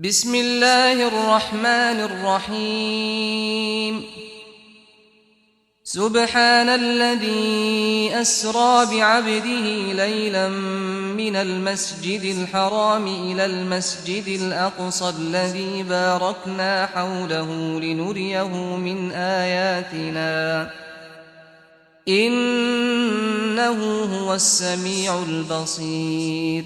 بسم الله الرحمن الرحيم. سبحان الذي أسرى بعبده ليلا من المسجد الحرام إلى المسجد الأقصى الذي باركنا حوله لنريه من آياتنا إنه هو السميع البصير.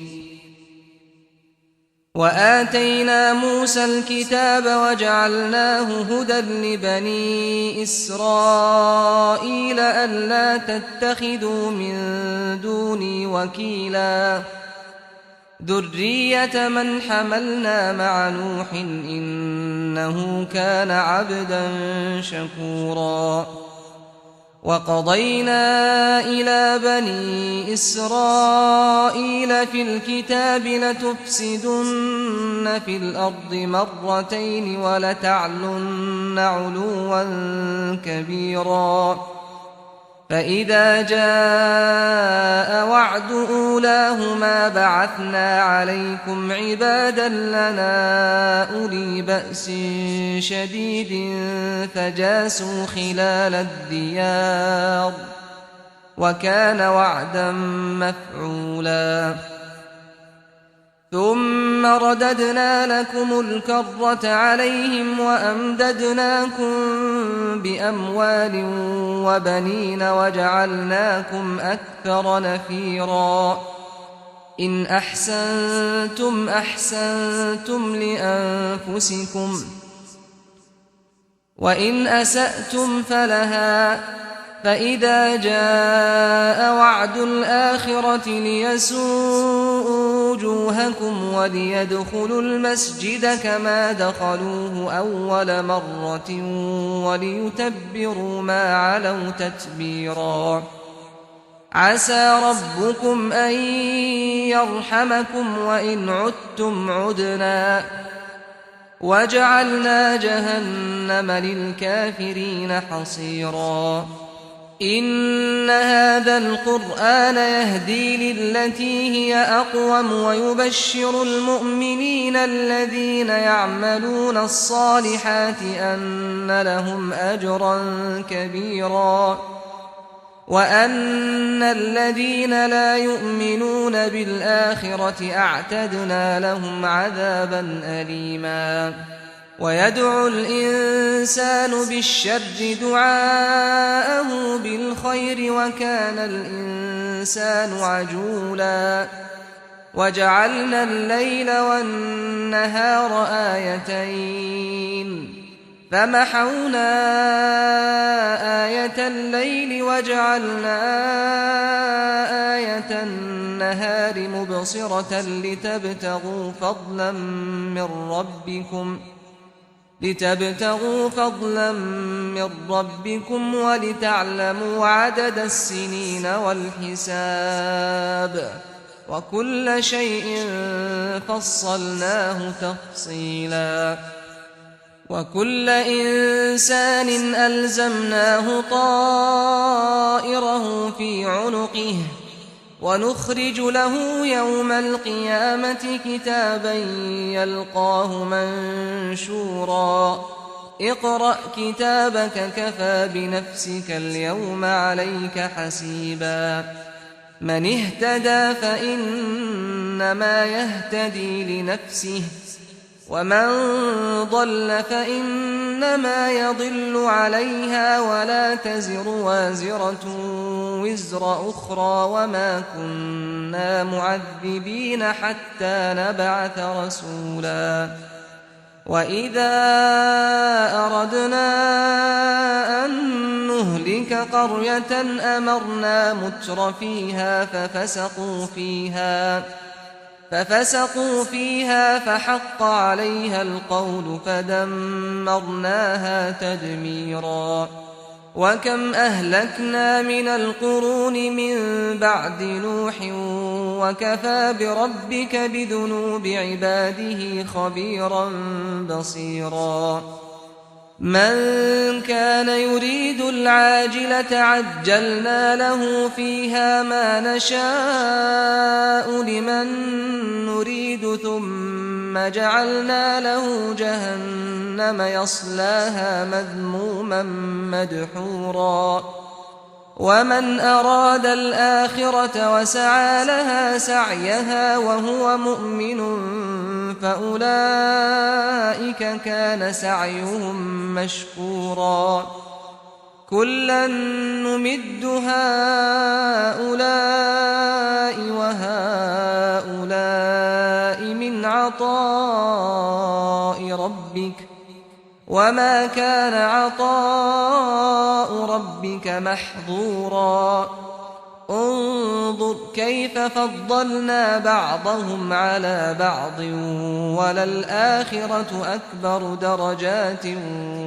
وآتينا موسى الكتاب وجعلناه هدى لبني إسرائيل ألا تتخذوا من دوني وكيلا ذرية من حملنا مع نوح إنه كان عبدا شكورا. وقضينا إلى بني إسرائيل في الكتاب لتفسدن في الأرض مرتين ولتعلن علوا كبيرا. فإذا جاء وعد أولاهما بعثنا عليكم عبادا لنا أولي بأس شديد فجاسوا خلال الديار وكان وعدا مفعولا. ثم رددنا لكم الكرة عليهم وأمددناكم بأموال وبنين وجعلناكم أكثر نفيرا. إن أحسنتم أحسنتم لأنفسكم وإن أسأتم فلها. فإذا جاء وعد الآخرة ليسوءوا وجوهكم وليدخلوا المسجد كما دخلوه أول مرة وليتبروا ما علوا تتبيرا. عسى ربكم أن يرحمكم وإن عدتم عدنا وجعلنا جهنم للكافرين حصيرا. إن هذا القرآن يهدي للتي هي أقوم ويبشر المؤمنين الذين يعملون الصالحات أن لهم أجرا كبيرا وأن الذين لا يؤمنون بالآخرة أعتدنا لهم عذابا أليما. ويدعو الإنسان بالشر دعاءه بالخير وكان الإنسان عجولا. وجعلنا الليل والنهار آيتين فمحونا آية الليل وجعلنا آية النهار مبصرة لتبتغوا فضلا من ربكم ولتعلموا عدد السنين والحساب وكل شيء فصلناه تفصيلا. وكل إنسان ألزمناه طائره في عنقه ونخرج له يوم القيامة كتابا يلقاه منشورا. اقرأ كتابك كفى بنفسك اليوم عليك حسيبا. من اهتدى فإنما يهتدي لنفسه ومن ضل فإنما يضل عليها ولا تزر وازرة وزر أخرى وما كنا معذبين حتى نبعث رسولا. وإذا أردنا أن نهلك قرية أمرنا مترفيها ففسقوا فيها فحق عليها القول فدمرناها تدميرا. وكم أهلكنا من القرون من بعد نوح وكفى بربك بذنوب عباده خبيرا بصيرا. من كان يريد العاجلة عجلنا له فيها ما نشاء لمن نريد ثم ثم جعلنا له جهنم يصلاها مذموما مدحورا ومن أراد الآخرة وسعى لها سعيها وهو مؤمن فأولئك كان سعيهم مشكورا كلا نمد هؤلاء وهؤلاء من عطاء ربك وما كان عطاء ربك محظورا انظر كيف فضلنا بعضهم على بعض وللآخرة أكبر درجات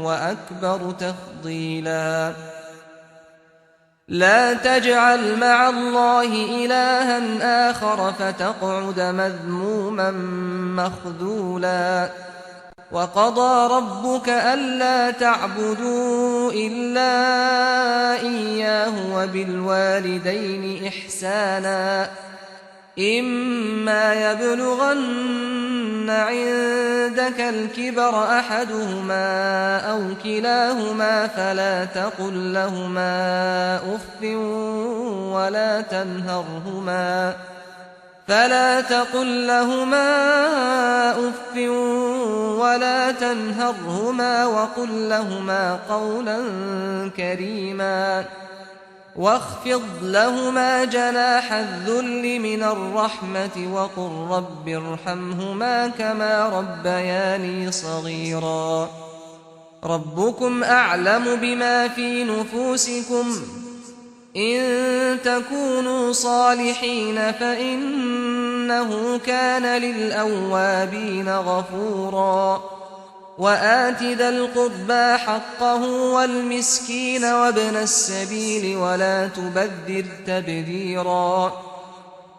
وأكبر تفضيلا لا تجعل مع الله إلها آخر فتقعد مذموما مخذولا وقضى ربك ألا تعبدوا إلا إياه وبالوالدين إحسانا إما يبلغن عندك الكبر أحدهما أو كلاهما فلا تقل لهما أف ولا تنهرهما وقل لهما قولا كريما واخفض لهما جناح الذل من الرحمة وقل رب ارحمهما كما ربياني صغيرا ربكم أعلم بما في نفوسكم إن تكونوا صالحين فإنه كان للأوابين غفورا وآت ذا القربى حقه والمسكين وابن السبيل ولا تبذر تبذيرا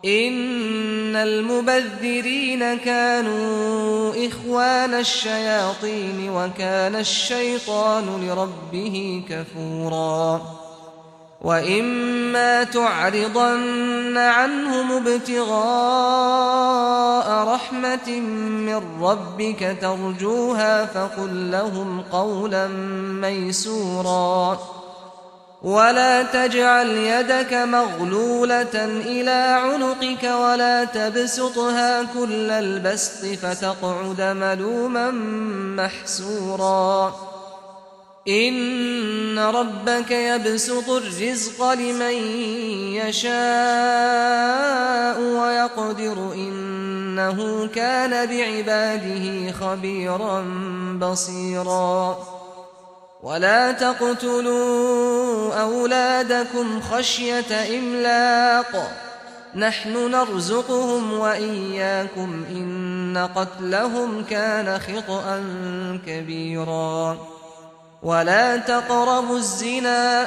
إن المبذرين كانوا إخوان الشياطين وكان الشيطان لربه كفورا وإما تعرضن عنهم ابتغاء رحمة من ربك ترجوها فقل لهم قولا ميسورا ولا تجعل يدك مغلولة إلى عنقك ولا تبسطها كل البسط فتقعد ملوما محسورا إن ربك يبسط الرزق لمن يشاء ويقدر إنه كان بعباده خبيرا بصيرا ولا تقتلوا أولادكم خشية إملاق نحن نرزقهم وإياكم إن قتلهم كان خطأ كبيرا ولا تقربوا الزنا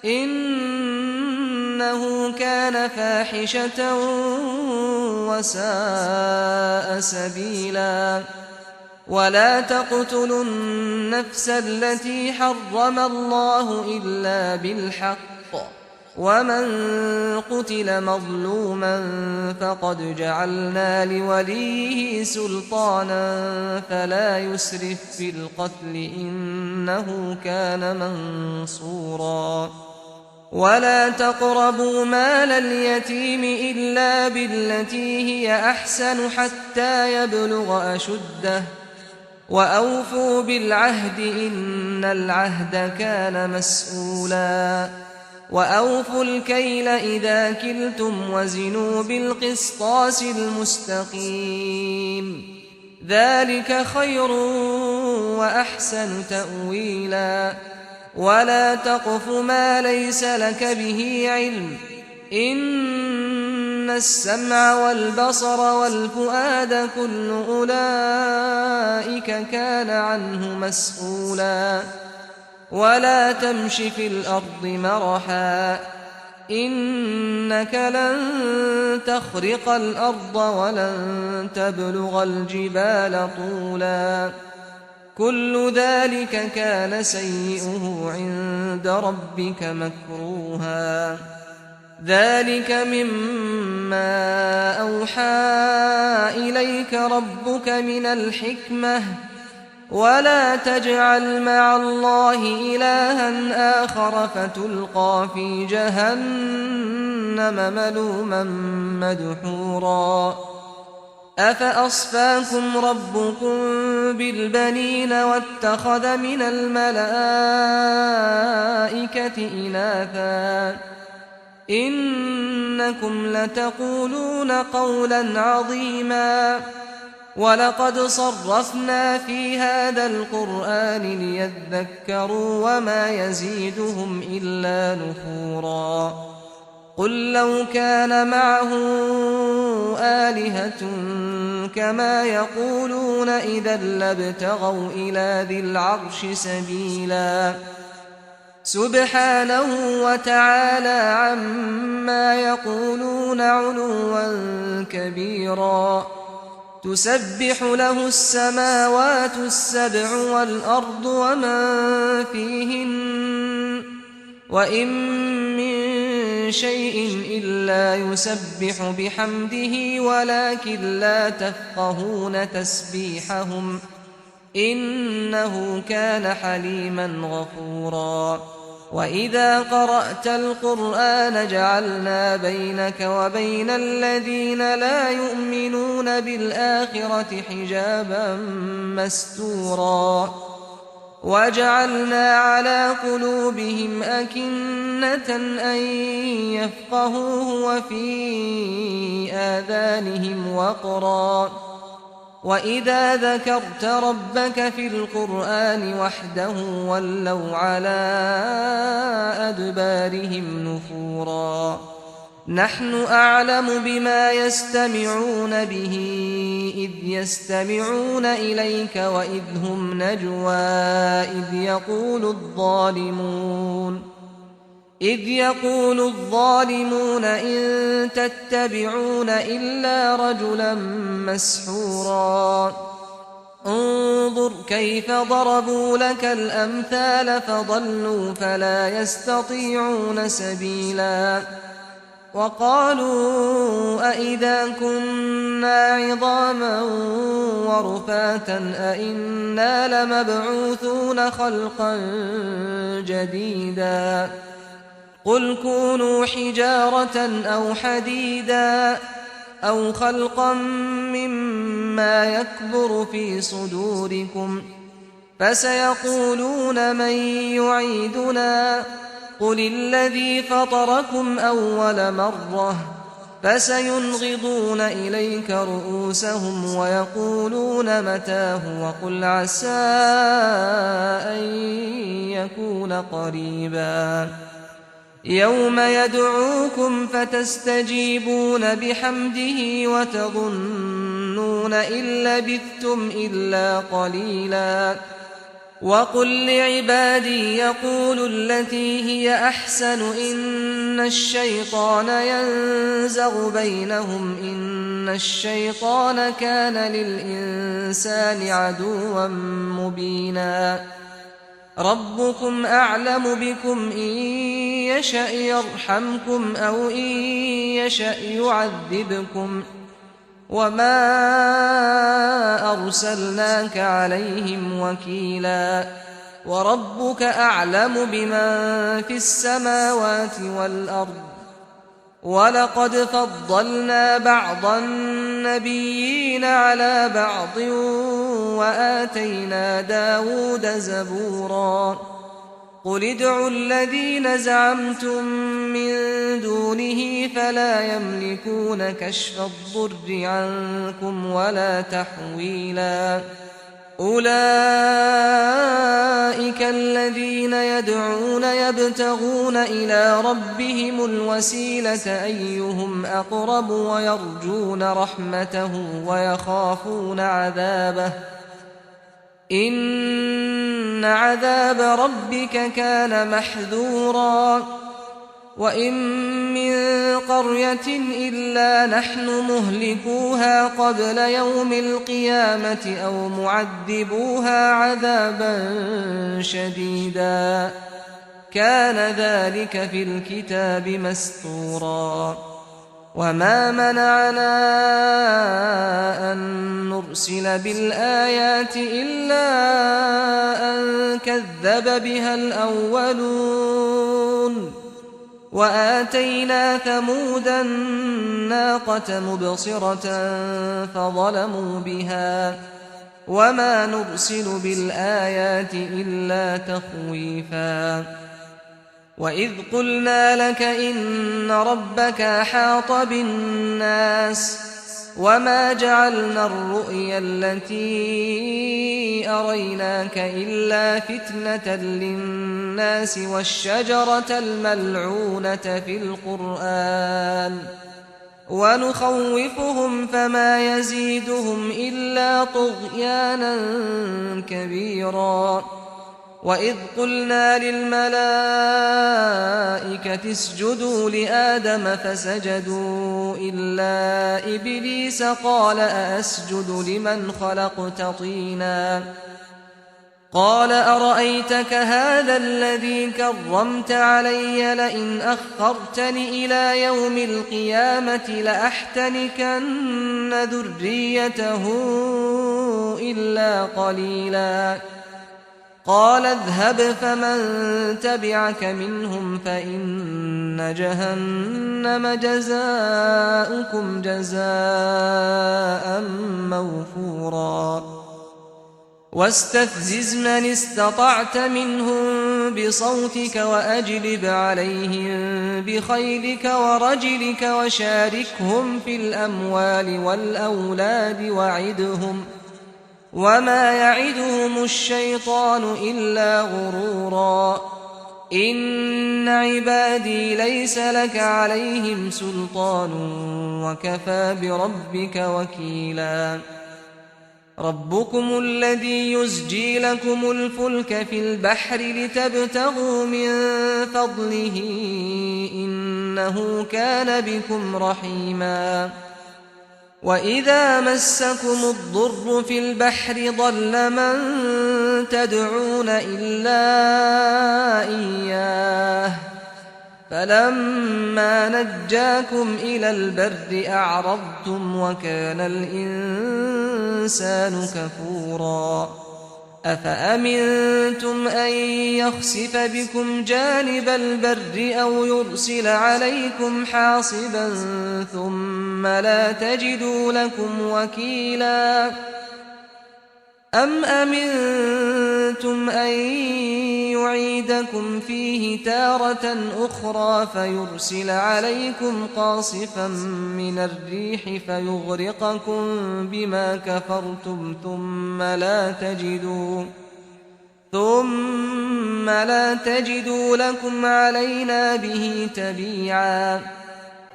إنه كان فاحشة وساء سبيلا ولا تقتلوا النفس التي حرم الله إلا بالحق ومن قتل مظلوما فقد جعلنا لوليه سلطانا فلا يسرف في القتل إنه كان منصورا ولا تقربوا مال اليتيم إلا بالتي هي أحسن حتى يبلغ أشده وأوفوا بالعهد إن العهد كان مسؤولا وأوفوا الكيل إذا كلتم وزنوا بالقسطاس المستقيم ذلك خير وأحسن تأويلا ولا تقف ما ليس لك به علم إن السمع والبصر والفؤاد كل أولئك كان عنه مسؤولا ولا تمش في الأرض مرحا إنك لن تخرق الأرض ولن تبلغ الجبال طولا كل ذلك كان سيئه عند ربك مكروها ذلك مما أوحى إليك ربك من الحكمة ولا تجعل مع الله إلها آخر فتلقى في جهنم ملوما مدحورا أفأصفاكم ربكم بالبنين واتخذ من الملائكة إناثا إنكم لتقولون قولا عظيما ولقد صرفنا في هذا القرآن ليذكروا وما يزيدهم إلا نفورا قل لو كان معه آلهة كما يقولون إذا لابتغوا إلى ذي العرش سبيلا سبحانه وتعالى عما يقولون علوا كبيرا تسبح له السماوات السبع والأرض ومن فيهن وإن من شيء إلا يسبح بحمده ولكن لا تفقهون تسبيحهم إنه كان حليما غفورا وإذا قرأت القرآن جعلنا بينك وبين الذين لا يؤمنون بالآخرة حجابا مستورا وجعلنا على قلوبهم أكنة أن يفقهوه وفي آذانهم وقرا وإذا ذكرت ربك في القرآن وحده ولوا على أدبارهم نفورا نحن أعلم بما يستمعون به إذ يستمعون إليك وإذ هم نجوى إذ يقول الظالمون إن تتبعون إلا رجلا مسحورا انظر كيف ضربوا لك الأمثال فضلوا فلا يستطيعون سبيلا وقالوا أئذا كنا عظاما ورفاتا أئنا لمبعوثون خلقا جديدا قل كونوا حجارة أو حديدا أو خلقا مما يكبر في صدوركم فسيقولون من يعيدنا قل الذي فطركم أول مرة فسينغضون إليك رؤوسهم ويقولون متاه وقل عسى أن يكون قريبا يوم يدعوكم فتستجيبون بحمده وتظنون إن لبثتم إلا قليلا وقل لعبادي يقولوا التي هي أحسن إن الشيطان ينزغ بينهم إن الشيطان كان للإنسان عدوا مبينا ربكم أعلم بكم إن يشأ يرحمكم أو إن يشأ يعذبكم وما أرسلناك عليهم وكيلا وربك أعلم بمن في السماوات والأرض ولقد فضلنا بعض النبيين على بعض وآتينا داود زبورا قل ادعوا الذين زعمتم من دونه فلا يملكون كشف الضر عنكم ولا تحويلا أولئك الذين يدعون يبتغون إلى ربهم الوسيلة أيهم أقرب ويرجون رحمته ويخافون عذابه إن عذاب ربك كان محذورا وإن من قرية إلا نحن مهلكوها قبل يوم القيامة أو معذبوها عذابا شديدا كان ذلك في الكتاب مسطورا وما منعنا أن نرسل بالآيات إلا أن كذب بها الأولون وآتينا ثمود الناقة مبصرة فظلموا بها وما نرسل بالآيات إلا تخويفا وإذ قلنا لك إن ربك أحاط بالناس وما جعلنا الرؤيا التي أريناك إلا فتنة للناس والشجرة الملعونة في القرآن ونخوفهم فما يزيدهم إلا طغيانا كبيرا وإذ قلنا للملائكة اسجدوا لآدم فسجدوا إلا إبليس قال أأسجد لمن خلقت طينا قال أرأيتك هذا الذي كرمت علي لئن أخرتني إلى يوم القيامة لأحتنكن ذريته إلا قليلا قال اذهب فمن تبعك منهم فإن جهنم جزاؤكم جزاء موفورا واستفزز من استطعت منهم بصوتك وأجلب عليهم بخيلك ورجلك وشاركهم في الأموال والأولاد وعدهم وما يعدهم الشيطان إلا غرورا إن عبادي ليس لك عليهم سلطان وكفى بربك وكيلا ربكم الذي يزجي لكم الفلك في البحر لتبتغوا من فضله إنه كان بكم رحيما وإذا مسكم الضر في البحر ضل من تدعون إلا إياه فلما نجاكم إلى البر أعرضتم وكان الإنسان كفورا أفأمنتم أن يخسف بكم جانب البر أو يرسل عليكم حاصبا ثم لا تجدوا لكم وكيلا أم أمنتم أن يعيدكم فيه تارة أخرى فيرسل عليكم قاصفا من الريح فيغرقكم بما كفرتم ثم لا تجدوا لكم علينا به تبيعا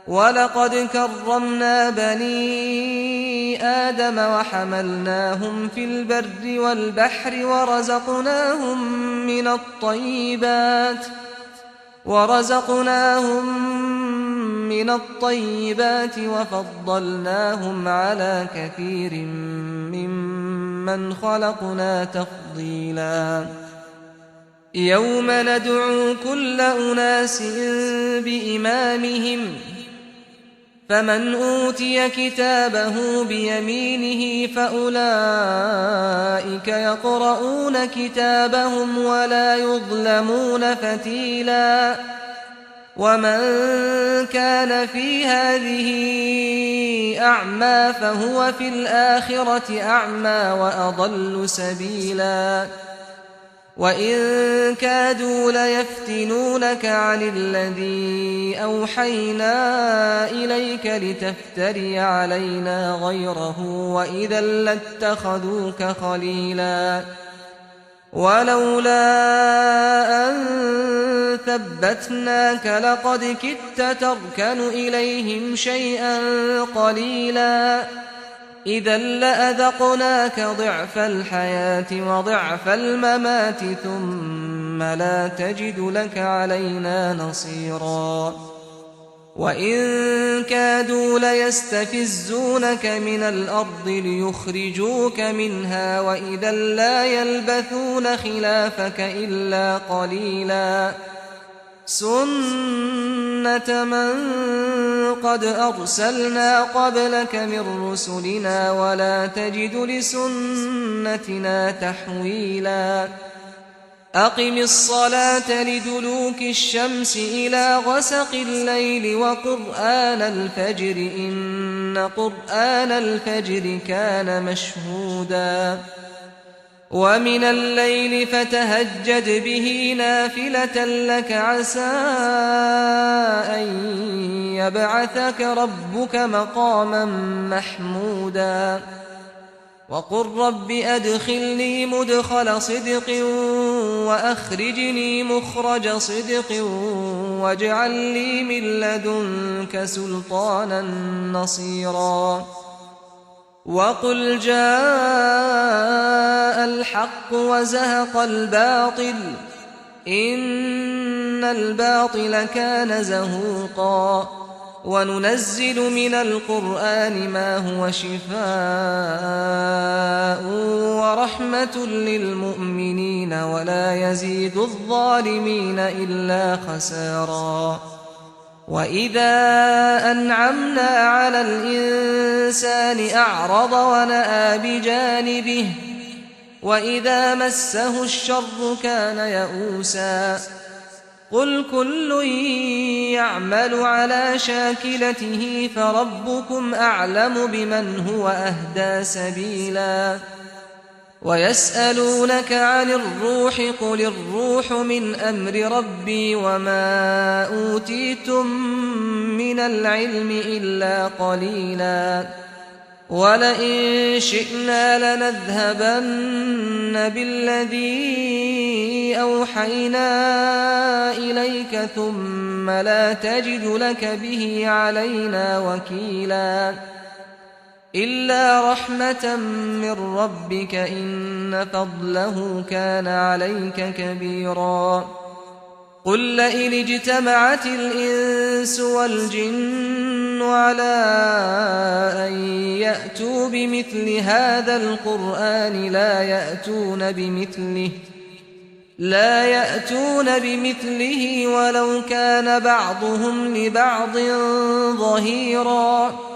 ولقد كرمنا بني آدم وحملناهم في البر والبحر ورزقناهم من الطيبات وفضلناهم على كثير ممن خلقنا تفضيلا يوم ندعو كل أناس بإمامهم فمن أوتي كتابه بيمينه فأولئك يقرؤون كتابهم ولا يظلمون فتيلا ومن كان في هذه أعمى فهو في الآخرة أعمى وأضل سبيلا وإن كادوا ليفتنونك عن الذي أوحينا إليك لتفتري علينا غيره وإذا لاتخذوك خليلا ولولا أن ثبتناك لقد كدت تركن إليهم شيئا قليلا إذا لأذقناك ضعف الحياة وضعف الممات ثم لا تجد لك علينا نصيرا وإن كادوا ليستفزونك من الأرض ليخرجوك منها وإذا لا يلبثون خلافك إلا قليلا سُنَّةَ مَن قَدْ أَرْسَلْنَا قَبْلَكَ مِن رُّسُلِنَا وَلَا تَجِدُ لِسُنَّتِنَا تَحْوِيلًا أَقِمِ الصَّلَاةَ لِدُلُوكِ الشَّمْسِ إِلَىٰ غَسَقِ اللَّيْلِ وَقُرْآنَ الْفَجْرِ ۖ إِنَّ قُرْآنَ الْفَجْرِ كَانَ مَشْهُودًا وَمِنَ اللَّيْلِ فَتَهَجَّدْ بِهِ نَافِلَةً لَّكَ عَسَىٰ أَن يَبْعَثَكَ رَبُّكَ مَقَامًا مَّحْمُودًا وَقُل رَّبِّ أَدْخِلْنِي مُدْخَلَ صِدْقٍ وَأَخْرِجْنِي مُخْرَجَ صِدْقٍ وَاجْعَل لِّي مِن لَّدُنكَ سُلْطَانًا نَّصِيرًا وَقُلْ جَاءَ الْحَقُّ وَزَهَقَ الْبَاطِلُ إِنَّ الْبَاطِلَ كَانَ زَهُوقًا وَنُنَزِّلُ مِنَ الْقُرْآنِ مَا هُوَ شِفَاءٌ وَرَحْمَةٌ لِّلْمُؤْمِنِينَ وَلَا يَزِيدُ الظَّالِمِينَ إِلَّا خَسَارًا وَإِذَا أَنْعَمْنَا عَلَى الْإِنسَانِ أَعْرَضَ وَنَأَىٰ بِجَانِبِهِ وَإِذَا مَسَّهُ الشَّرُّ كَانَ يَئُوسًا قُلْ كُلٌّ يَعْمَلُ عَلَىٰ شَاكِلَتِهِ فَرَبُّكُمْ أَعْلَمُ بِمَنْ هُوَ أَهْدَىٰ سَبِيلًا وَيَسْأَلُونَكَ عَنِ الرُّوحِ قُلِ الرُّوحُ مِنْ أَمْرِ رَبِّي وَمَا أُوتِيتُم مِّنَ الْعِلْمِ إِلَّا قَلِيلًا وَلَئِن شِئْنَا لَنَذْهَبَنَّ بِالَّذِي أَوْحَيْنَا إِلَيْكَ ثُمَّ لَا تَجِدُ لَكَ بِهِ عَلَيْنَا وَكِيلًا إِلَّا رَحْمَةً مِّن رَّبِّكَ إِنَّ فَضْلَهُ كَانَ عَلَيْكَ كَبِيرًا قُل لَّئِنِ اجْتَمَعَتِ الْإِنسُ وَالْجِنُّ عَلَىٰ أَن يَأْتُوا بِمِثْلِ هَٰذَا الْقُرْآنِ لَا يَأْتُونَ بِمِثْلِهِ وَلَوْ كَانَ بَعْضُهُمْ لِبَعْضٍ ظَهِيرًا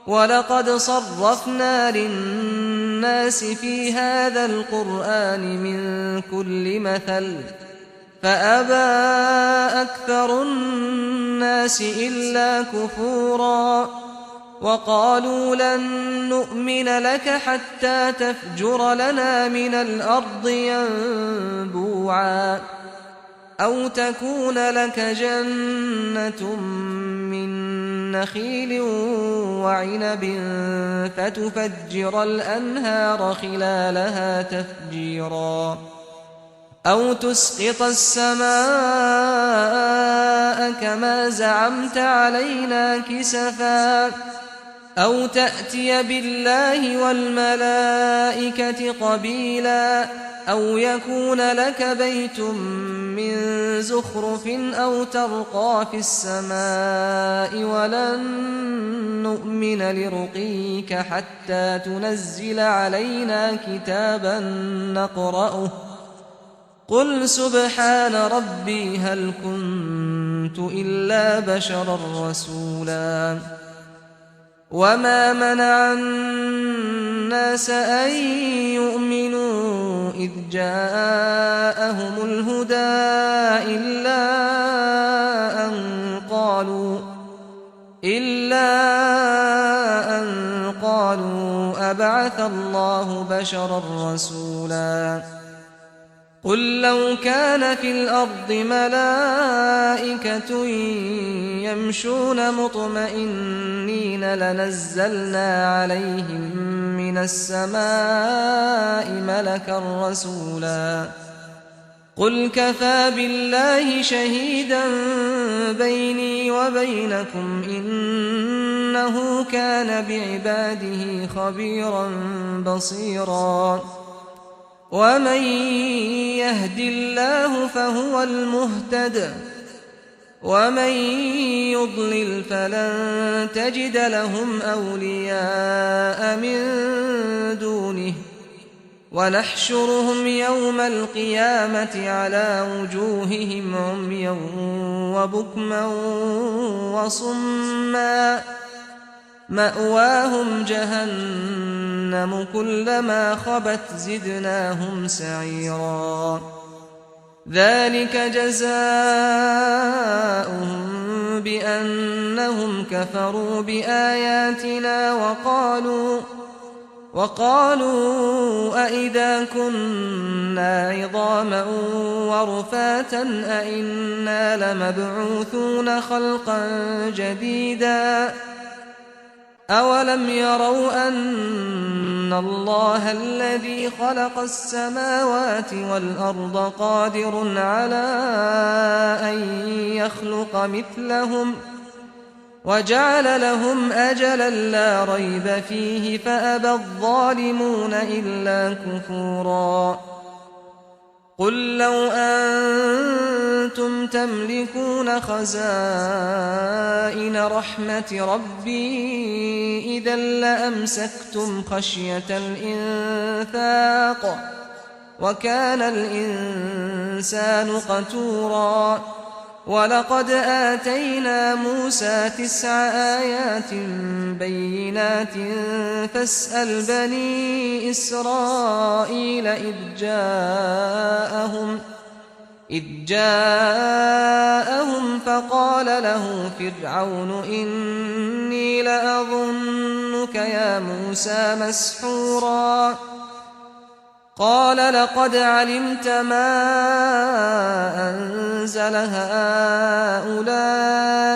وَلَقَدْ صَرَّفْنَا لِلنَّاسِ فِي هَٰذَا الْقُرْآنِ مِن كُلِّ مَثَلٍ فَأَبَىٰ أَكْثَرُ النَّاسِ إِلَّا كُفُورًا وَقَالُوا لَن نُّؤْمِنَ لَكَ حَتَّىٰ تَفْجُرَ لَنَا مِنَ الْأَرْضِ يَنبُوعًا أَوْ تَكُونَ لَكَ جَنَّةٌ مِّن نَّخِيلٍ وَعِنَبٍ فَتُفَجِّرَ الْأَنْهَارَ خِلَالَهَا تَفْجِيرًا أَوْ تُسْقِطَ السَّمَاءَ كَمَا زَعَمْتَ عَلَيْنَا كِسَفًا أَوْ تَأْتِيَ بِاللَّهِ وَالْمَلَائِكَةِ قَبِيلًا أَوْ يَكُونَ لَكَ بَيْتٌ مِّن زُخْرُفٍ أَوْ تَرْقَىٰ فِي السَّمَاءِ وَلَن نُّؤْمِنَ لِرُقِيِّكَ حَتَّىٰ تُنَزِّلَ عَلَيْنَا كِتَابًا نَّقْرَؤُهُ قُلْ سُبْحَانَ رَبِّي هَلْ كُنتُ إِلَّا بَشَرًا رَّسُولًا وَمَا مَنَعَ النَّاسَ أَن يُؤْمِنُوا إِذْ جَاءَهُمُ الْهُدَىٰ إِلَّا أَن قَالُوا أَبَعَثَ اللَّهُ بَشَرًا رَّسُولًا قُل لَّوْ كَانَ فِي الْأَرْضِ مَلَائِكَةٌ يَمْشُونَ مُطْمَئِنِّينَ لَنَزَّلْنَا عَلَيْهِم مِّنَ السَّمَاءِ مَلَكًا رَّسُولًا قُلْ كَفَىٰ بِاللَّهِ شَهِيدًا بَيْنِي وَبَيْنَكُمْ ۚ إِنَّهُ كَانَ بِعِبَادِهِ خَبِيرًا بَصِيرًا وَمَن يَهْدِ اللَّهُ فَهُوَ الْمُهْتَدِ وَمَن يُضْلِلْ فَلَن تَجِدَ لَهُمْ أَوْلِيَاءَ مِن دُونِهِ ونحشرهم يوم القيامة على وجوههم عميا وبكما وصما مأواهم جهنم كلما خبت زدناهم سعيرا ذلك جزاؤهم بأنهم كفروا بآياتنا وقالوا أئذا كنا عظاما ورفاتا أئنا لمبعوثون خلقا جديدا أولم يروا أن الله الذي خلق السماوات والأرض قادر على أن يخلق مثلهم وجعل لهم أجلا لا ريب فيه فأبى الظالمون إلا كفورا قل لو أنتم تملكون خزائن رحمة ربي إذا لأمسكتم خشية الإنفاق وكان الإنسان قتورا ولقد آتينا موسى 9 آيات بينات فاسأل بني إسرائيل إذ جاءهم فقال له فرعون إني لأظنك يا موسى مسحورا قال لقد علمت ما أنزل هؤلاء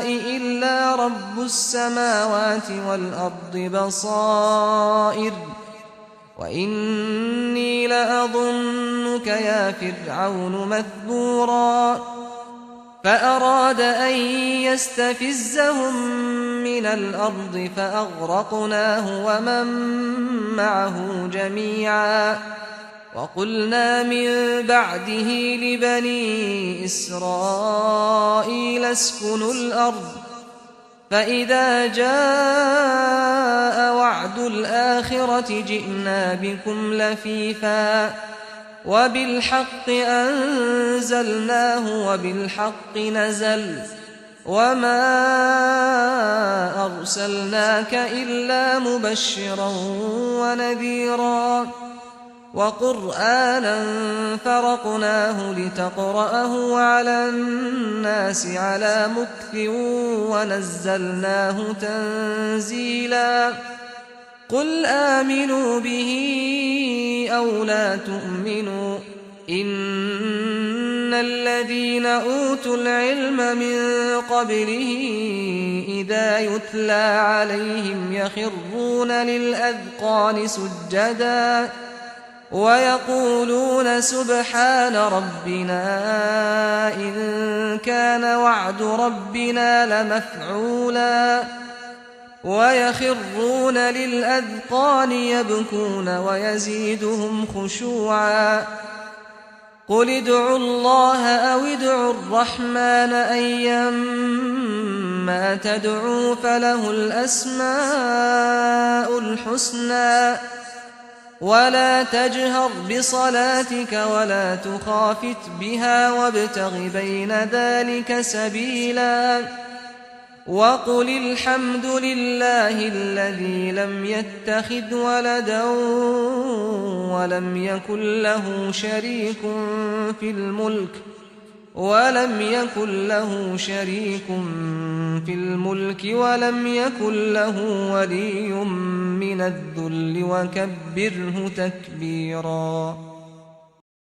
إلا رب السماوات والأرض بصائر وإني لأظنك يا فرعون مثبورا فأراد أن يستفزهم من الأرض فأغرقناه ومن معه جميعا وقلنا من بعده لبني إسرائيل اسكنوا الأرض فإذا جاء وعد الآخرة جئنا بكم لفيفا وبالحق أنزلناه وبالحق نزل وما أرسلناك إلا مبشرا ونذيرا وقرآنا فرقناه لتقرأه على الناس على مكث ونزلناه تنزيلا قل آمنوا به أو لا تؤمنوا إن الذين أوتوا العلم من قبله إذا يتلى عليهم يخرون للأذقان سجدا ويقولون سبحان ربنا إن كان وعد ربنا لمفعولا ويخرون للأذقان يبكون ويزيدهم خشوعا قل ادعوا الله أو ادعوا الرحمن أيما تدعوا فله الأسماء الحسنى ولا تجهر بصلاتك ولا تخافت بها وابتغ بين ذلك سبيلا وقل الحمد لله الذي لم يتخذ ولدا ولم يكن له شريك في الملك ولم يكن له ولي من الذل وكبره تكبيرا.